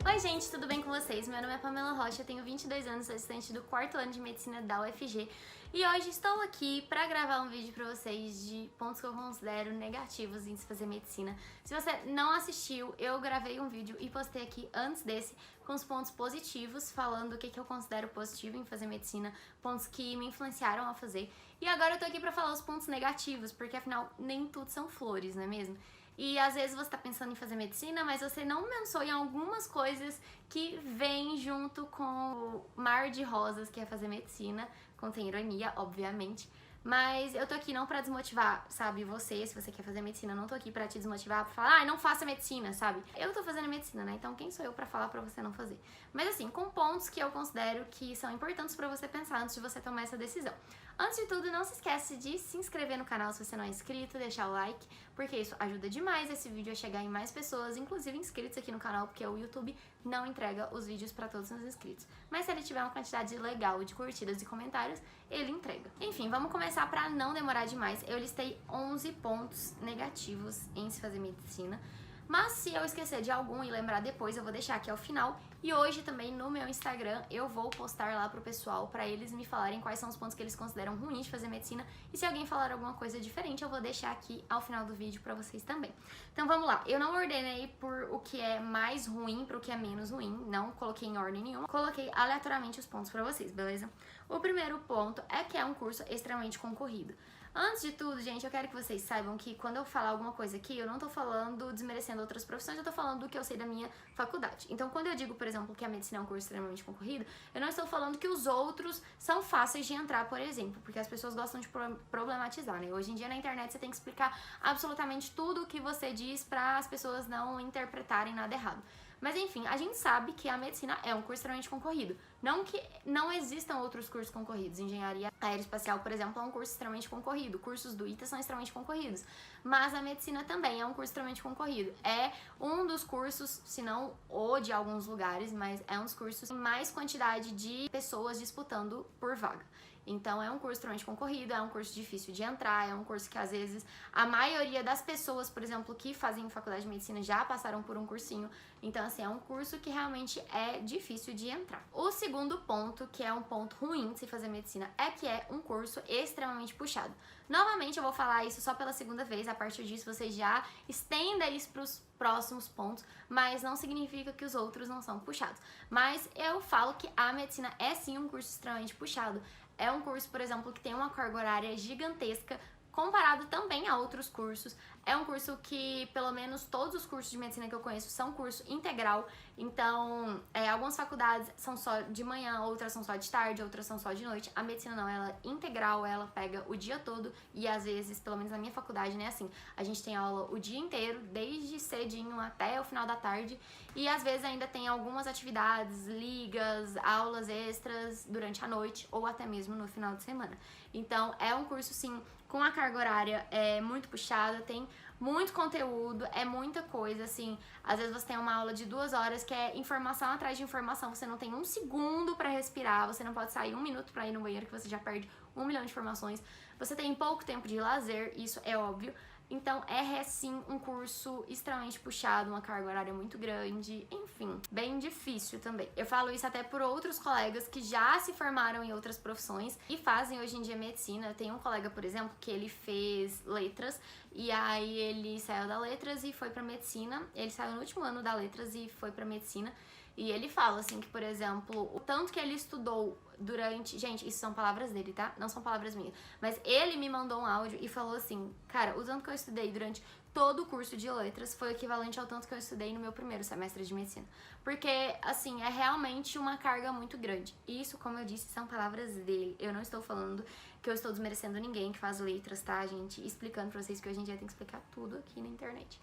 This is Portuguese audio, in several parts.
Oi gente, tudo bem com vocês? Meu nome é Pamela Rocha, tenho 22 anos, sou estudante do 4º ano de Medicina da UFG e hoje estou aqui para gravar um vídeo para vocês de pontos que eu considero negativos em se fazer medicina. Se você não assistiu, eu gravei um vídeo e postei aqui antes desse com os pontos positivos, falando o que eu considero positivo em fazer medicina, pontos que me influenciaram a fazer. E agora eu tô aqui para falar os pontos negativos, porque afinal nem tudo são flores, não é mesmo? E às vezes você tá pensando em fazer medicina, mas você não pensou em algumas coisas que vêm junto com o mar de rosas que é fazer medicina, contém ironia, obviamente. Mas eu tô aqui não pra desmotivar, sabe, você, se você quer fazer medicina, eu não tô aqui pra te desmotivar, pra falar, não faça medicina, sabe? Eu tô fazendo medicina, né, então quem sou eu pra falar pra você não fazer? Mas assim, com pontos que eu considero que são importantes pra você pensar antes de você tomar essa decisão. Antes de tudo, não se esquece de se inscrever no canal se você não é inscrito, deixar o like, porque isso ajuda demais esse vídeo a chegar em mais pessoas, inclusive inscritos aqui no canal, porque o YouTube não entrega os vídeos pra todos os inscritos. Mas se ele tiver uma quantidade legal de curtidas e comentários, ele entrega. Enfim, vamos começar pra não demorar demais. Eu listei 11 pontos negativos em se fazer medicina. Mas se eu esquecer de algum e lembrar depois, eu vou deixar aqui ao final. E hoje também no meu Instagram eu vou postar lá pro pessoal pra eles me falarem quais são os pontos que eles consideram ruins de fazer medicina. E se alguém falar alguma coisa diferente, eu vou deixar aqui ao final do vídeo pra vocês também. Então vamos lá, eu não ordenei por o que é mais ruim pro que é menos ruim, não coloquei em ordem nenhuma. Coloquei aleatoriamente os pontos pra vocês, beleza? O primeiro ponto é que é um curso extremamente concorrido. Antes de tudo, gente, eu quero que vocês saibam que quando eu falar alguma coisa aqui, eu não tô falando desmerecendo outras profissões, eu tô falando do que eu sei da minha faculdade. Então, quando eu digo, por exemplo, que a medicina é um curso extremamente concorrido, eu não estou falando que os outros são fáceis de entrar, por exemplo, porque as pessoas gostam de problematizar, né? Hoje em dia na internet você tem que explicar absolutamente tudo o que você diz para as pessoas não interpretarem nada errado. Mas enfim, a gente sabe que a medicina é um curso extremamente concorrido. Não que não existam outros cursos concorridos. Engenharia aeroespacial, por exemplo, é um curso extremamente concorrido. Cursos do ITA são extremamente concorridos. Mas a medicina também é um curso extremamente concorrido. É um dos cursos, se não o de alguns lugares, mas é um dos cursos com mais quantidade de pessoas disputando por vaga. Então é um curso extremamente concorrido, é um curso difícil de entrar, é um curso que às vezes a maioria das pessoas, por exemplo, que fazem faculdade de medicina já passaram por um cursinho. Então assim, é um curso que realmente é difícil de entrar. O segundo ponto, que é um ponto ruim de se fazer medicina, é que é um curso extremamente puxado. Novamente eu vou falar isso só pela segunda vez, a partir disso você já estenda isso para os próximos pontos, mas não significa que os outros não são puxados. Mas eu falo que a medicina é sim um curso extremamente puxado. É um curso, por exemplo, que tem uma carga horária gigantesca, comparado também a outros cursos. É um curso que, pelo menos todos os cursos de medicina que eu conheço são curso integral, então algumas faculdades são só de manhã, outras são só de tarde, outras são só de noite. A medicina não, ela é integral, ela pega o dia todo e às vezes, pelo menos na minha faculdade, né, assim, a gente tem aula o dia inteiro, desde cedinho até o final da tarde, e às vezes ainda tem algumas atividades, ligas, aulas extras durante a noite ou até mesmo no final de semana. Então é um curso, sim, com a carga horária muito puxada, tem muito conteúdo, é muita coisa, assim, às vezes você tem uma aula de 2 horas que é informação atrás de informação, você não tem um segundo pra respirar, você não pode sair 1 minuto pra ir no banheiro que você já perde 1 milhão de informações, você tem pouco tempo de lazer, isso é óbvio. Então é sim um curso extremamente puxado, uma carga horária muito grande, enfim, bem difícil também. Eu falo isso até por outros colegas que já se formaram em outras profissões e fazem hoje em dia medicina. Eu tenho um colega, por exemplo, que ele fez letras e aí ele saiu da letras e foi pra medicina. Ele saiu no último ano da letras e foi pra medicina. E ele fala, assim, que, por exemplo, o tanto que ele estudou durante... Gente, isso são palavras dele, tá? Não são palavras minhas. Mas ele me mandou um áudio e falou assim, cara, o tanto que eu estudei durante todo o curso de letras foi equivalente ao tanto que eu estudei no meu primeiro semestre de medicina. Porque, assim, é realmente uma carga muito grande. Isso, como eu disse, são palavras dele. Eu não estou falando que eu estou desmerecendo ninguém que faz letras, tá, gente? Explicando pra vocês que hoje em dia tem que explicar tudo aqui na internet.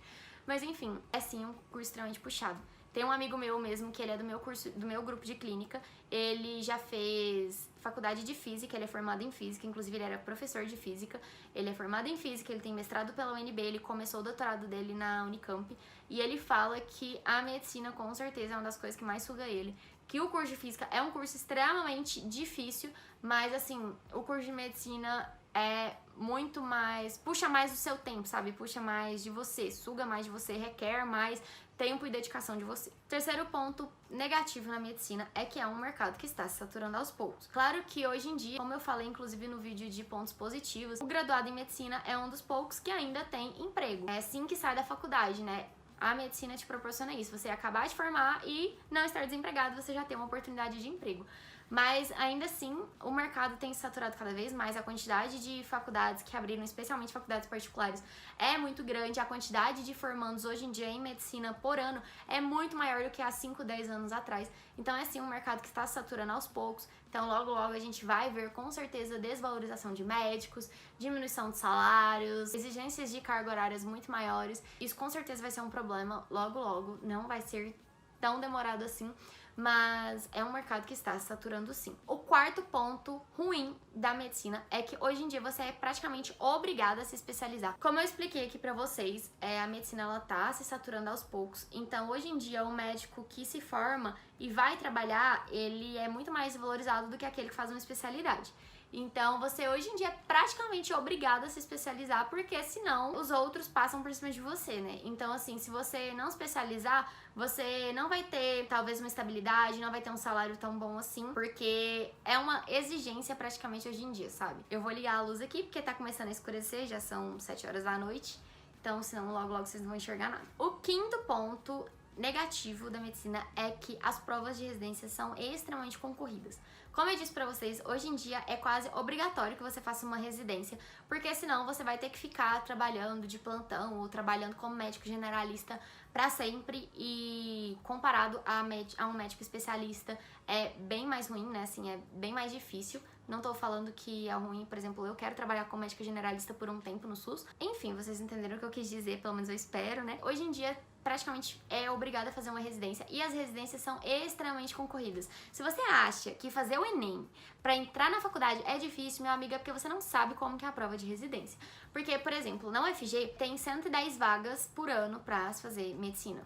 Mas, enfim, é sim um curso extremamente puxado. Tem um amigo meu mesmo, que ele é do meu curso, do meu grupo de clínica, ele já fez faculdade de física, ele é formado em física, inclusive ele era professor de física, ele é formado em física, ele tem mestrado pela UNB, ele começou o doutorado dele na Unicamp, e ele fala que a medicina com certeza é uma das coisas que mais suga ele, que o curso de física é um curso extremamente difícil, mas assim, o curso de medicina é muito mais, puxa mais o seu tempo, sabe? Puxa mais de você, suga mais de você, requer mais tempo e dedicação de você. Terceiro ponto negativo na medicina é que é um mercado que está se saturando aos poucos. Claro que hoje em dia, como eu falei inclusive no vídeo de pontos positivos, o graduado em medicina é um dos poucos que ainda tem emprego. É assim que sai da faculdade, né? A medicina te proporciona isso, você acabar de formar e não estar desempregado, você já tem uma oportunidade de emprego. Mas ainda assim, o mercado tem se saturado cada vez mais, a quantidade de faculdades que abriram, especialmente faculdades particulares, é muito grande, a quantidade de formandos hoje em dia em medicina por ano é muito maior do que há 5, 10 anos atrás. Então é sim um mercado que está se saturando aos poucos, então logo logo a gente vai ver com certeza desvalorização de médicos, diminuição de salários, exigências de carga horárias muito maiores. Isso com certeza vai ser um problema logo logo, não vai ser tão demorado assim, mas é um mercado que está se saturando sim. O quarto ponto ruim da medicina é que hoje em dia você é praticamente obrigada a se especializar. Como eu expliquei aqui pra vocês, a medicina ela tá se saturando aos poucos, então hoje em dia o médico que se forma e vai trabalhar, ele é muito mais valorizado do que aquele que faz uma especialidade. Então você hoje em dia é praticamente obrigado a se especializar, porque senão os outros passam por cima de você, né? Então assim, se você não especializar, você não vai ter talvez uma estabilidade, não vai ter um salário tão bom assim, porque é uma exigência praticamente hoje em dia, sabe? Eu vou ligar a luz aqui porque tá começando a escurecer, já são 7 horas da noite, então senão logo logo vocês não vão enxergar nada. O quinto ponto negativo da medicina é que as provas de residência são extremamente concorridas. Como eu disse pra vocês, hoje em dia é quase obrigatório que você faça uma residência, porque senão você vai ter que ficar trabalhando de plantão ou trabalhando como médico generalista pra sempre, e comparado a um médico especialista é bem mais ruim, né, assim, é bem mais difícil. Não tô falando que é ruim, por exemplo, eu quero trabalhar como médica generalista por um tempo no SUS. Enfim, vocês entenderam o que eu quis dizer, pelo menos eu espero, né? Hoje em dia, praticamente é obrigada a fazer uma residência e as residências são extremamente concorridas. Se você acha que fazer o Enem pra entrar na faculdade é difícil, meu amigo, é porque você não sabe como que é a prova de residência. Porque, por exemplo, na UFG tem 110 vagas por ano pra se fazer medicina.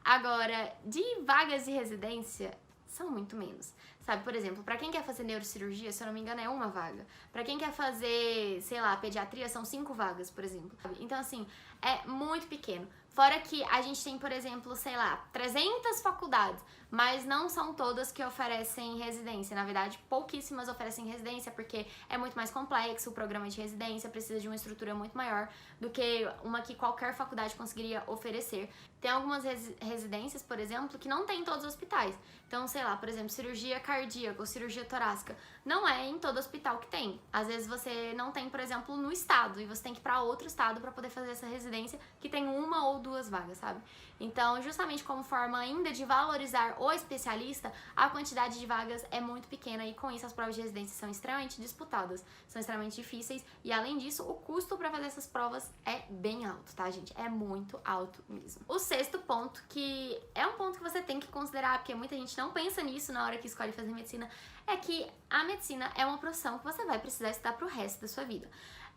Agora, de vagas de residência, são muito menos, sabe? Por exemplo, pra quem quer fazer neurocirurgia, se eu não me engano, é uma vaga. Pra quem quer fazer, sei lá, pediatria, são 5 vagas, por exemplo. Então, assim, é muito pequeno. Fora que a gente tem, por exemplo, sei lá, 300 faculdades, mas não são todas que oferecem residência. Na verdade, pouquíssimas oferecem residência, porque é muito mais complexo o programa de residência, precisa de uma estrutura muito maior do que uma que qualquer faculdade conseguiria oferecer. Tem algumas residências, por exemplo, que não tem em todos os hospitais. Então, sei lá, por exemplo, cirurgia cardíaca ou cirurgia torácica, não é em todo hospital que tem. Às vezes você não tem, por exemplo, no estado, e você tem que ir pra outro estado pra poder fazer essa residência, que tem uma ou duas vagas, sabe? Então, justamente como forma ainda de valorizar o especialista, a quantidade de vagas é muito pequena, e com isso as provas de residência são extremamente disputadas, são extremamente difíceis, e além disso, o custo pra fazer essas provas é bem alto, tá, gente? É muito alto mesmo. O sexto ponto, que é um ponto que você tem que considerar, porque muita gente não pensa nisso na hora que escolhe fazer medicina, é que a medicina é uma profissão que você vai precisar estudar pro resto da sua vida.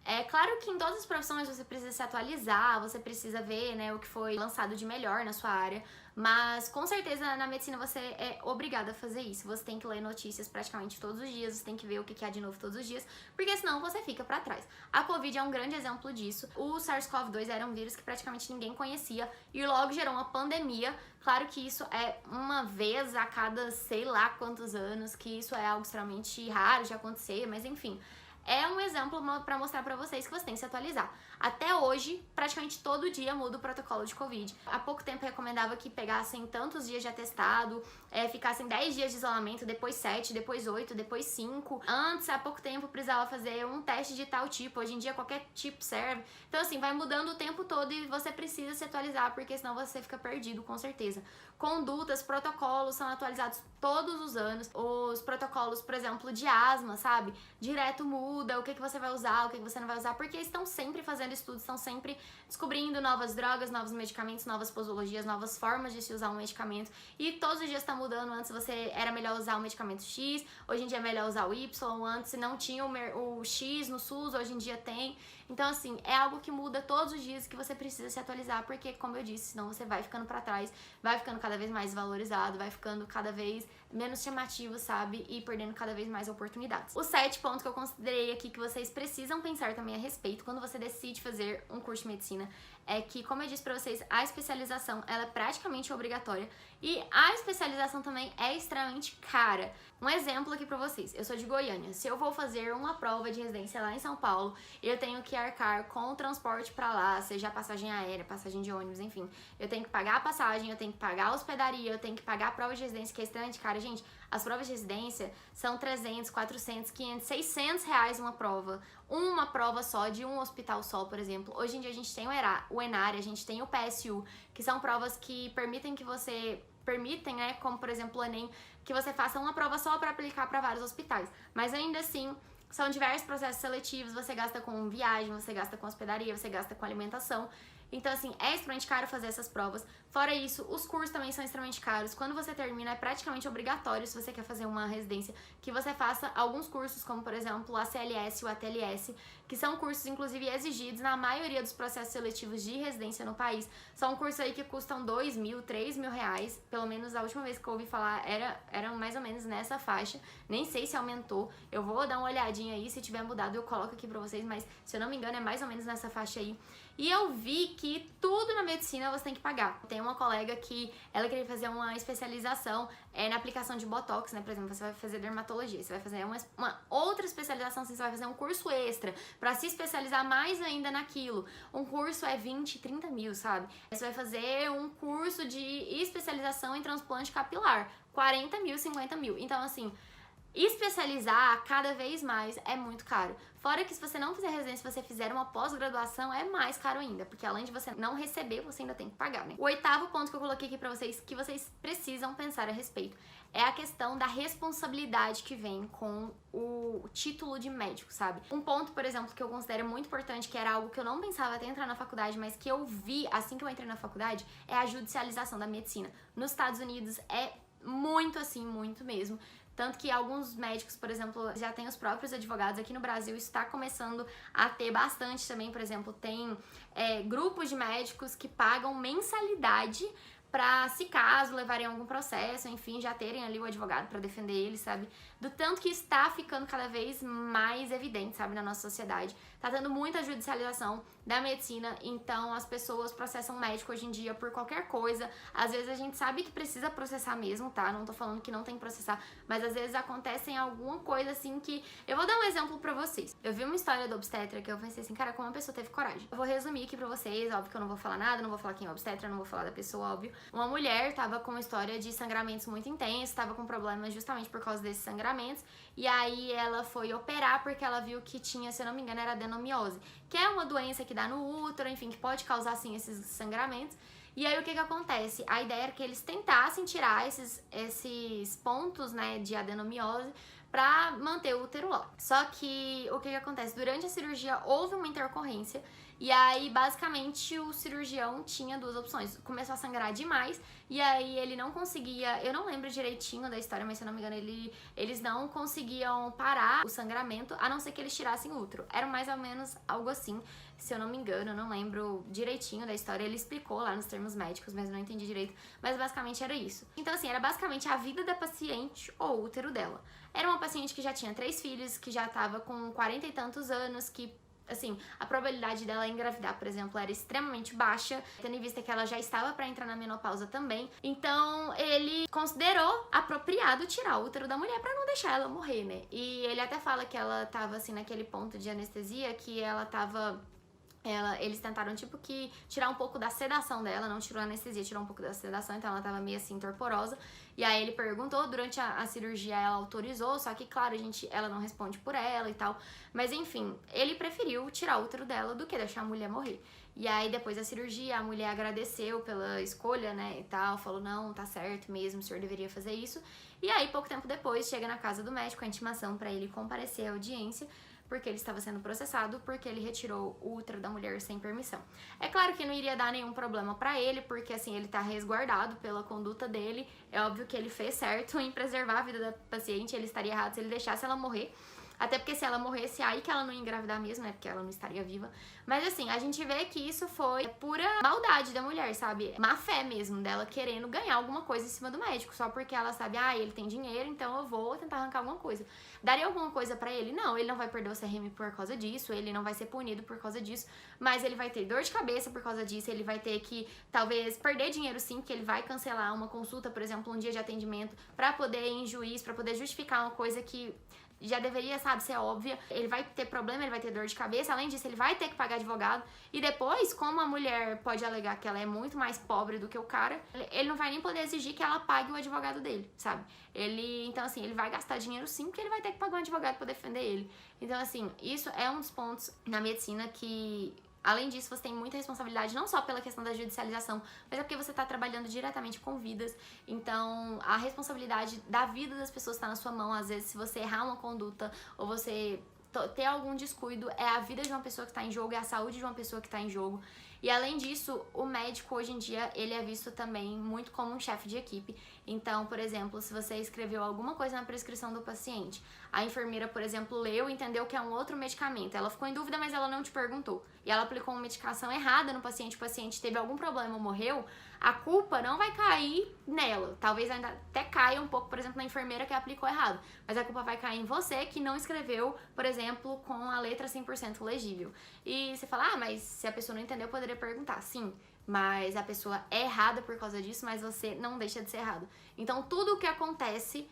É claro que em todas as profissões você precisa se atualizar, você precisa ver, né, o que foi lançado de melhor na sua área, mas com certeza na medicina você é obrigada a fazer isso. Você tem que ler notícias praticamente todos os dias, você tem que ver o que há de novo todos os dias, porque senão você fica pra trás. A Covid é um grande exemplo disso. O SARS-CoV-2 era um vírus que praticamente ninguém conhecia e logo gerou uma pandemia. Claro que isso é uma vez a cada sei lá quantos anos, que isso é algo extremamente raro de acontecer, mas enfim. É um exemplo pra mostrar pra vocês que você tem que se atualizar. Até hoje, praticamente todo dia muda o protocolo de Covid. Há pouco tempo recomendava que pegassem tantos dias de atestado, ficassem 10 dias de isolamento, depois 7, depois 8, depois 5. Antes, há pouco tempo, precisava fazer um teste de tal tipo. Hoje em dia, qualquer tipo serve. Então, assim, vai mudando o tempo todo e você precisa se atualizar, porque senão você fica perdido, com certeza. Condutas, protocolos são atualizados todos os anos. Os protocolos, por exemplo, de asma, sabe? Direto muda o que você vai usar, o que você não vai usar, porque estão sempre fazendo estudos, estão sempre descobrindo novas drogas, novos medicamentos, novas posologias, novas formas de se usar um medicamento, e todos os dias está mudando. Antes você era melhor usar o medicamento X, hoje em dia é melhor usar o Y, antes não tinha o X no SUS, hoje em dia tem. Então, assim, é algo que muda todos os dias, que você precisa se atualizar, porque, como eu disse, senão você vai ficando pra trás, vai ficando cada vez mais valorizado, vai ficando cada vez menos chamativo, sabe? E perdendo cada vez mais oportunidades. Os 7 pontos que eu considerei aqui que vocês precisam pensar também a respeito quando você decide fazer um curso de medicina é que, como eu disse pra vocês, a especialização, ela é praticamente obrigatória e a especialização também é extremamente cara. Um exemplo aqui pra vocês, eu sou de Goiânia, se eu vou fazer uma prova de residência lá em São Paulo, eu tenho que arcar com o transporte pra lá, seja passagem aérea, passagem de ônibus, enfim, eu tenho que pagar a passagem, eu tenho que pagar a hospedaria, eu tenho que pagar a prova de residência, que é extremamente cara. Gente, as provas de residência são 300, 400, 500, 600 reais uma prova só, de um hospital só, por exemplo. Hoje em dia a gente tem o ENARE, a gente tem o PSU, que são provas que permitem, né, como por exemplo o Enem, que você faça uma prova só para aplicar para vários hospitais. Mas ainda assim, são diversos processos seletivos, você gasta com viagem, você gasta com hospedaria, você gasta com alimentação. Então, assim, é extremamente caro fazer essas provas. Fora isso, os cursos também são extremamente caros. Quando você termina, é praticamente obrigatório, se você quer fazer uma residência, que você faça alguns cursos, como, por exemplo, o ACLS e o ATLS, que são cursos, inclusive, exigidos na maioria dos processos seletivos de residência no país. São cursos aí que custam 2 mil, 3 mil reais. Pelo menos a última vez que eu ouvi falar, era mais ou menos nessa faixa. Nem sei se aumentou. Eu vou dar uma olhadinha aí, se tiver mudado eu coloco aqui pra vocês, mas se eu não me engano é mais ou menos nessa faixa aí. E eu vi que tudo na medicina você tem que pagar. Tem uma colega que ela queria fazer uma especialização na aplicação de Botox, né? Por exemplo, você vai fazer dermatologia, você vai fazer uma outra especialização, assim, você vai fazer um curso extra pra se especializar mais ainda naquilo. Um curso é 20, 30 mil, sabe? Você vai fazer um curso de especialização em transplante capilar, 40 mil, 50 mil. Então, assim, especializar cada vez mais é muito caro. Fora que se você não fizer residência, se você fizer uma pós-graduação, é mais caro ainda, porque além de você não receber, você ainda tem que pagar, né? O 8º ponto que eu coloquei aqui pra vocês, que vocês precisam pensar a respeito, é a questão da responsabilidade que vem com o título de médico, sabe? Um ponto, por exemplo, que eu considero muito importante, que era algo que eu não pensava até entrar na faculdade, mas que eu vi assim que eu entrei na faculdade, é a judicialização da medicina. Nos Estados Unidos é muito assim, muito mesmo. Tanto que alguns médicos, por exemplo, já têm os próprios advogados. Aqui no Brasil isso está começando a ter bastante também. Por exemplo, tem grupos de médicos que pagam mensalidade pra, se caso levarem algum processo, enfim, já terem ali o advogado pra defender eles, sabe? Do tanto que está ficando cada vez mais evidente, sabe, na nossa sociedade. Tá tendo muita judicialização da medicina, então as pessoas processam médico hoje em dia por qualquer coisa. Às vezes a gente sabe que precisa processar mesmo, tá? Não tô falando que não tem que processar, mas às vezes acontece alguma coisa assim que... Eu vou dar um exemplo pra vocês. Eu vi uma história do obstetra que eu pensei assim, cara, como a pessoa teve coragem. Eu vou resumir aqui pra vocês, óbvio que eu não vou falar nada, não vou falar quem é obstetra, não vou falar da pessoa, óbvio. Uma mulher tava com uma história de sangramentos muito intensos, tava com problemas justamente por causa desses sangramentos, e aí ela foi operar porque ela viu que tinha, se eu não me engano, era adenomiose, que é uma doença que dá no útero, enfim, que pode causar, assim, esses sangramentos. E aí o que acontece? A ideia era que eles tentassem tirar esses pontos, né, de adenomiose pra manter o útero lá. Só que o que acontece? Durante a cirurgia houve uma intercorrência e aí basicamente o cirurgião tinha duas opções. Começou a sangrar demais e aí ele não conseguia, eu não lembro direitinho da história, mas se eu não me engano eles não conseguiam parar o sangramento a não ser que eles tirassem o útero. Era mais ou menos algo assim, se eu não me engano, eu não lembro direitinho da história. Ele explicou lá nos termos médicos, mas eu não entendi direito, mas basicamente era isso. Então assim, era basicamente a vida da paciente ou o útero dela. Era uma paciente que já tinha 3 filhos, que já tava com 40 e tantos anos, que, assim, a probabilidade dela engravidar, por exemplo, era extremamente baixa, tendo em vista que ela já estava para entrar na menopausa também. Então, ele considerou apropriado tirar o útero da mulher para não deixar ela morrer, né? E ele até fala que ela tava, assim, naquele ponto de anestesia, que ela tava... Eles tentaram, tipo, que tirar um pouco da sedação dela, não tirou a anestesia, tirou um pouco da sedação, então ela tava meio assim, torporosa. E aí ele perguntou, durante a cirurgia ela autorizou, só que, claro, ela não responde por ela e tal. Mas enfim, ele preferiu tirar o útero dela do que deixar a mulher morrer. E aí depois da cirurgia, a mulher agradeceu pela escolha, né, e tal, falou, não, tá certo mesmo, o senhor deveria fazer isso. E aí, pouco tempo depois, chega na casa do médico a intimação pra ele comparecer à audiência, porque ele estava sendo processado, porque ele retirou o útero da mulher sem permissão. É claro que não iria dar nenhum problema pra ele, porque assim, ele tá resguardado pela conduta dele, é óbvio que ele fez certo em preservar a vida da paciente, ele estaria errado se ele deixasse ela morrer. Até porque se ela morresse, aí que ela não ia engravidar mesmo, né? Porque ela não estaria viva. Mas assim, a gente vê que isso foi pura maldade da mulher, sabe? Má fé mesmo, dela querendo ganhar alguma coisa em cima do médico, só porque ela sabe, ele tem dinheiro, então eu vou tentar arrancar alguma coisa. Daria alguma coisa pra ele? Não, ele não vai perder o CRM por causa disso, ele não vai ser punido por causa disso, mas ele vai ter dor de cabeça por causa disso, ele vai ter que, talvez, perder dinheiro sim, porque ele vai cancelar uma consulta, por exemplo, um dia de atendimento, pra poder ir em juiz, pra poder justificar uma coisa que já deveria, sabe, ser óbvia. Ele vai ter problema, ele vai ter dor de cabeça. Além disso, ele vai ter que pagar advogado. E depois, como a mulher pode alegar que ela é muito mais pobre do que o cara, ele não vai nem poder exigir que ela pague o advogado dele, sabe? Então, assim, ele vai gastar dinheiro sim, porque ele vai ter que pagar um advogado pra defender ele. Então, assim, isso é um dos pontos na medicina que... Além disso, você tem muita responsabilidade, não só pela questão da judicialização, mas é porque você está trabalhando diretamente com vidas. Então, a responsabilidade da vida das pessoas está na sua mão. Às vezes, se você errar uma conduta ou você ter algum descuido, é a vida de uma pessoa que está em jogo, é a saúde de uma pessoa que está em jogo. E além disso, o médico hoje em dia, ele é visto também muito como um chefe de equipe. Então, por exemplo, se você escreveu alguma coisa na prescrição do paciente, a enfermeira, por exemplo, leu e entendeu que é um outro medicamento. Ela ficou em dúvida, mas ela não te perguntou. E ela aplicou uma medicação errada no paciente, o paciente teve algum problema, morreu, a culpa não vai cair nela. Talvez ainda até caia um pouco, por exemplo, na enfermeira que aplicou errado. Mas a culpa vai cair em você que não escreveu, por exemplo, com a letra 100% legível. E você fala, mas se a pessoa não entendeu, eu poderia perguntar. Sim, mas a pessoa é errada por causa disso, mas você não deixa de ser errado. Então, tudo o que acontece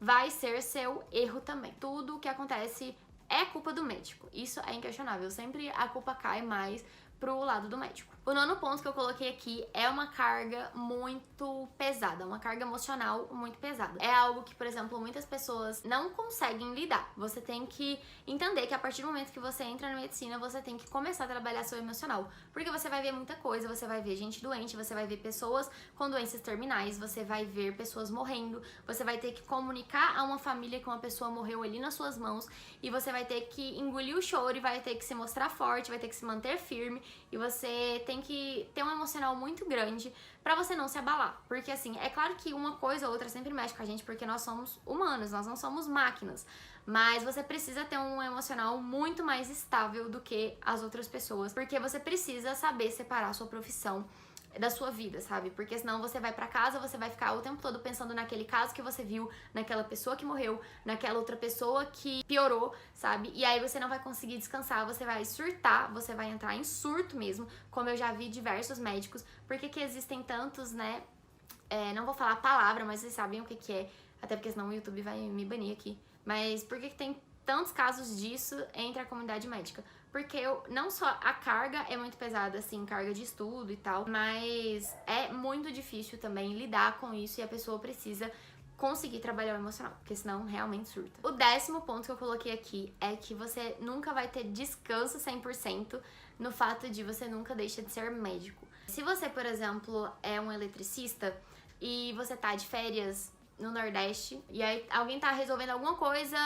vai ser seu erro também. Tudo o que acontece é culpa do médico. Isso é inquestionável. Sempre a culpa cai mais pro lado do médico. O nono ponto que eu coloquei aqui é uma carga muito pesada, uma carga emocional muito pesada. É algo que, por exemplo, muitas pessoas não conseguem lidar. Você tem que entender que a partir do momento que você entra na medicina, você tem que começar a trabalhar seu emocional. Porque você vai ver muita coisa, você vai ver gente doente, você vai ver pessoas com doenças terminais, você vai ver pessoas morrendo, você vai ter que comunicar a uma família que uma pessoa morreu ali nas suas mãos, e você vai ter que engolir o choro e vai ter que se mostrar forte, vai ter que se manter firme, e você tem que ter um emocional muito grande pra você não se abalar. Porque assim, é claro que uma coisa ou outra sempre mexe com a gente, porque nós somos humanos, nós não somos máquinas. Mas você precisa ter um emocional muito mais estável do que as outras pessoas, porque você precisa saber separar a sua profissão da sua vida, sabe? Porque senão você vai pra casa, você vai ficar o tempo todo pensando naquele caso que você viu, naquela pessoa que morreu, naquela outra pessoa que piorou, sabe? E aí você não vai conseguir descansar, você vai surtar, você vai entrar em surto mesmo, como eu já vi diversos médicos. Por que que existem tantos, né? Não vou falar a palavra, mas vocês sabem o que que é, até porque senão o YouTube vai me banir aqui. Mas por que que tem tantos casos disso entre a comunidade médica? Porque não só a carga é muito pesada, assim, carga de estudo e tal, mas é muito difícil também lidar com isso e a pessoa precisa conseguir trabalhar o emocional, porque senão realmente surta. O 10º ponto que eu coloquei aqui é que você nunca vai ter descanso 100% no fato de você nunca deixa de ser médico. Se você, por exemplo, é um eletricista e você tá de férias no Nordeste, e aí alguém tá resolvendo alguma coisa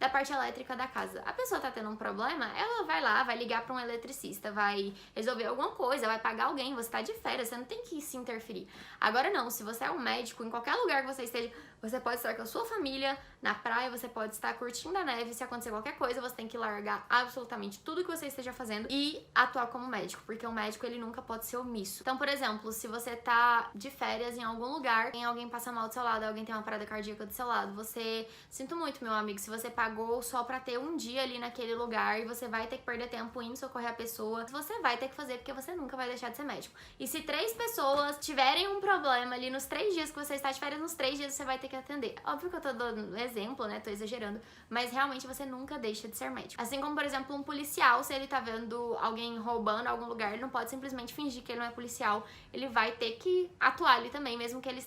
da parte elétrica da casa. A pessoa tá tendo um problema, ela vai lá, vai ligar pra um eletricista, vai resolver alguma coisa, vai pagar alguém, você tá de férias, você não tem que se interferir. Agora não, se você é um médico, em qualquer lugar que você esteja, você pode estar com a sua família na praia, você pode estar curtindo a neve, se acontecer qualquer coisa, você tem que largar absolutamente tudo que você esteja fazendo e atuar como médico, porque o médico, ele nunca pode ser omisso. Então, por exemplo, se você tá de férias em algum lugar, tem alguém passa mal do seu lado, alguém tem uma parada cardíaca do seu lado, você... Sinto muito, meu amigo, se você pagou só pra ter um dia ali naquele lugar e você vai ter que perder tempo indo socorrer a pessoa, você vai ter que fazer, porque você nunca vai deixar de ser médico. E se 3 pessoas tiverem um problema ali nos 3 dias que você está de férias, nos 3 dias você vai ter que atender. Óbvio que eu tô dando exemplo, né, tô exagerando, mas realmente você nunca deixa de ser médico. Assim como, por exemplo, um policial, se ele tá vendo alguém roubando algum lugar, ele não pode simplesmente fingir que ele não é policial, ele vai ter que atuar ali também, mesmo que ele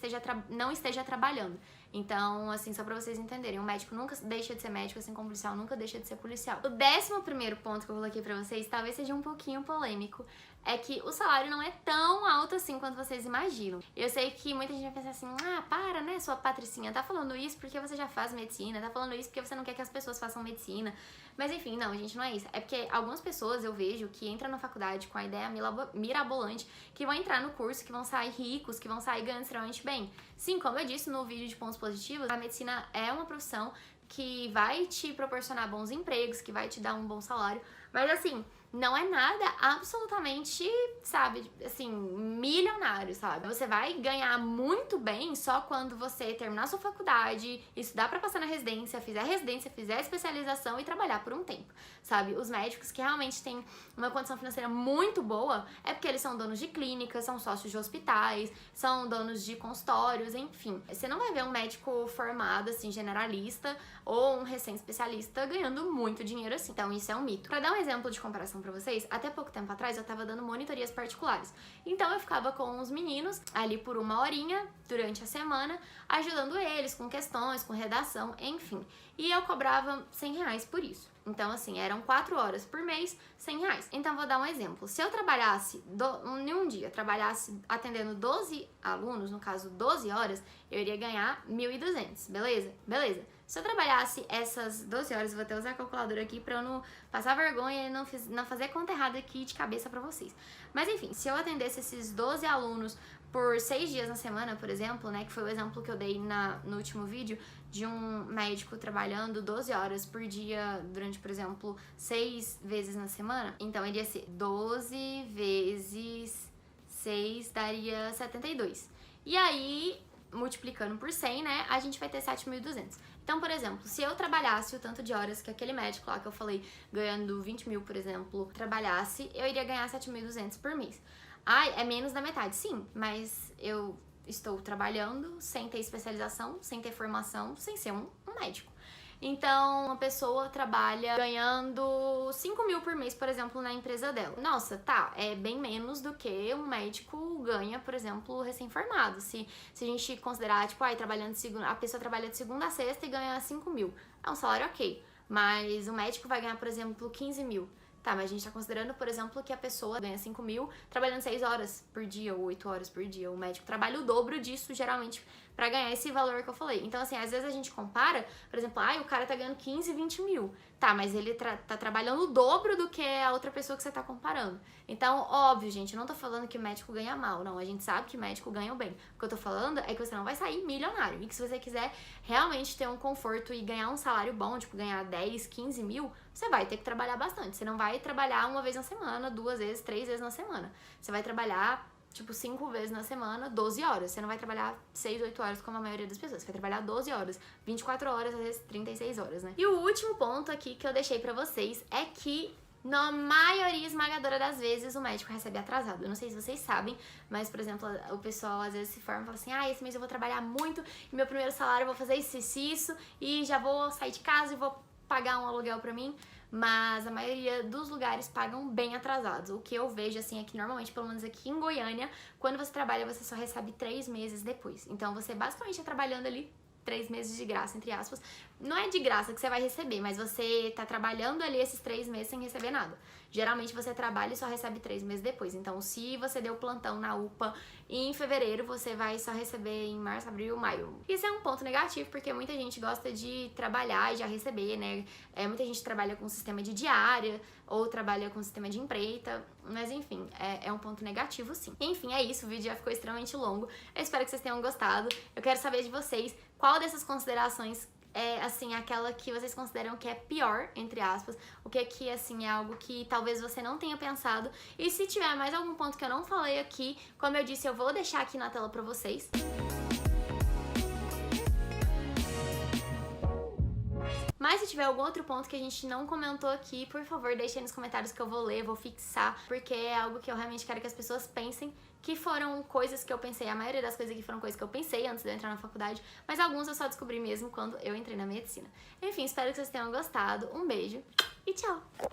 não esteja trabalhando. Então, assim, só pra vocês entenderem, o médico nunca deixa de ser médico, assim como o policial nunca deixa de ser policial. O 11º ponto que eu coloquei pra vocês talvez seja um pouquinho polêmico, é que o salário não é tão alto assim quanto vocês imaginam. Eu sei que muita gente vai pensar assim, ah, para, né, sua patricinha, tá falando isso porque você já faz medicina, tá falando isso porque você não quer que as pessoas façam medicina. Mas enfim, não, gente, não é isso. É porque algumas pessoas eu vejo que entram na faculdade com a ideia mirabolante, que vão entrar no curso, que vão sair ricos, que vão sair ganhando extremamente bem. Sim, como eu disse no vídeo de pontos positivos, a medicina é uma profissão que vai te proporcionar bons empregos, que vai te dar um bom salário, mas assim, não é nada absolutamente, sabe, assim, milionário, sabe? Você vai ganhar muito bem só quando você terminar sua faculdade, estudar pra passar na residência, fizer especialização e trabalhar por um tempo, sabe? Os médicos que realmente têm uma condição financeira muito boa é porque eles são donos de clínicas, são sócios de hospitais, são donos de consultórios, enfim. Você não vai ver um médico formado, assim, generalista ou um recém-especialista ganhando muito dinheiro assim. Então isso é um mito. Pra dar um exemplo de comparação pra vocês, até pouco tempo atrás eu tava dando monitorias particulares. Então eu ficava com os meninos ali por 1 horinha durante a semana, ajudando eles com questões, com redação, enfim. E eu cobrava R$100 por isso. Então, assim, eram 4 horas por mês, R$100. Então, vou dar um exemplo. Se eu trabalhasse, em um dia, trabalhasse atendendo 12 alunos, no caso 12 horas, eu iria ganhar 1.200, beleza? Beleza. Se eu trabalhasse essas 12 horas, vou até usar a calculadora aqui pra eu não passar vergonha e não fazer conta errada aqui de cabeça pra vocês. Mas enfim, se eu atendesse esses 12 alunos por 6 dias na semana, por exemplo, né, que foi o exemplo que eu dei no último vídeo, de um médico trabalhando 12 horas por dia durante, por exemplo, 6 vezes na semana, então iria ser 12 vezes 6 daria 72. E aí, multiplicando por 100, né, a gente vai ter 7.200. Então, por exemplo, se eu trabalhasse o tanto de horas que aquele médico lá que eu falei, ganhando 20 mil, por exemplo, trabalhasse, eu iria ganhar 7.200 por mês. Ai, é menos da metade, sim, mas eu estou trabalhando sem ter especialização, sem ter formação, sem ser um médico. Então, uma pessoa trabalha ganhando 5 mil por mês, por exemplo, na empresa dela. Nossa, tá, é bem menos do que um médico ganha, por exemplo, recém-formado. Se a gente considerar, tipo, trabalhando de segunda, a pessoa trabalha de segunda a sexta e ganha 5 mil. É um salário ok, mas o médico vai ganhar, por exemplo, 15 mil. Tá, mas a gente tá considerando, por exemplo, que a pessoa ganha 5 mil trabalhando 6 horas por dia ou 8 horas por dia. O médico trabalha o dobro disso, geralmente, pra ganhar esse valor que eu falei. Então, assim, às vezes a gente compara, por exemplo, o cara tá ganhando 15, 20 mil. Tá, mas ele tá trabalhando o dobro do que a outra pessoa que você tá comparando. Então, óbvio, gente, eu não tô falando que o médico ganha mal, não. A gente sabe que o médico ganha bem. O que eu tô falando é que você não vai sair milionário. E que se você quiser realmente ter um conforto e ganhar um salário bom, tipo, ganhar 10, 15 mil, você vai ter que trabalhar bastante. Você não vai trabalhar uma vez na semana, 2 vezes, 3 vezes na semana. Você vai trabalhar, tipo, 5 vezes na semana, 12 horas. Você não vai trabalhar 6, 8 horas como a maioria das pessoas. Você vai trabalhar 12 horas, 24 horas, às vezes 36 horas, né? E o último ponto aqui que eu deixei pra vocês é que na maioria esmagadora das vezes o médico recebe atrasado. Eu não sei se vocês sabem, mas, por exemplo, o pessoal às vezes se forma e fala assim, esse mês eu vou trabalhar muito e meu primeiro salário eu vou fazer isso e já vou sair de casa e vou pagar um aluguel pra mim. Mas a maioria dos lugares pagam bem atrasados. O que eu vejo, assim, é que normalmente, pelo menos aqui em Goiânia, quando você trabalha, você só recebe 3 meses depois. Então, você basicamente tá trabalhando ali 3 meses de graça, entre aspas. Não é de graça que você vai receber, mas você tá trabalhando ali esses 3 meses sem receber nada. Geralmente você trabalha e só recebe 3 meses depois. Então, se você deu plantão na UPA em fevereiro, você vai só receber em março, abril, maio. Isso é um ponto negativo, porque muita gente gosta de trabalhar e já receber, né? Muita gente trabalha com sistema de diária ou trabalha com sistema de empreita, mas enfim, é um ponto negativo sim. Enfim, é isso, o vídeo já ficou extremamente longo. Eu espero que vocês tenham gostado. Eu quero saber de vocês qual dessas considerações é, assim, aquela que vocês consideram que é pior, entre aspas, o que aqui, assim, é algo que talvez você não tenha pensado. E se tiver mais algum ponto que eu não falei aqui, como eu disse, eu vou deixar aqui na tela pra vocês. Mas se tiver algum outro ponto que a gente não comentou aqui, por favor, deixe aí nos comentários que eu vou ler, vou fixar, porque é algo que eu realmente quero que as pessoas pensem, que foram coisas que eu pensei, a maioria das coisas aqui foram coisas que eu pensei antes de eu entrar na faculdade, mas alguns eu só descobri mesmo quando eu entrei na medicina. Enfim, espero que vocês tenham gostado, um beijo e tchau!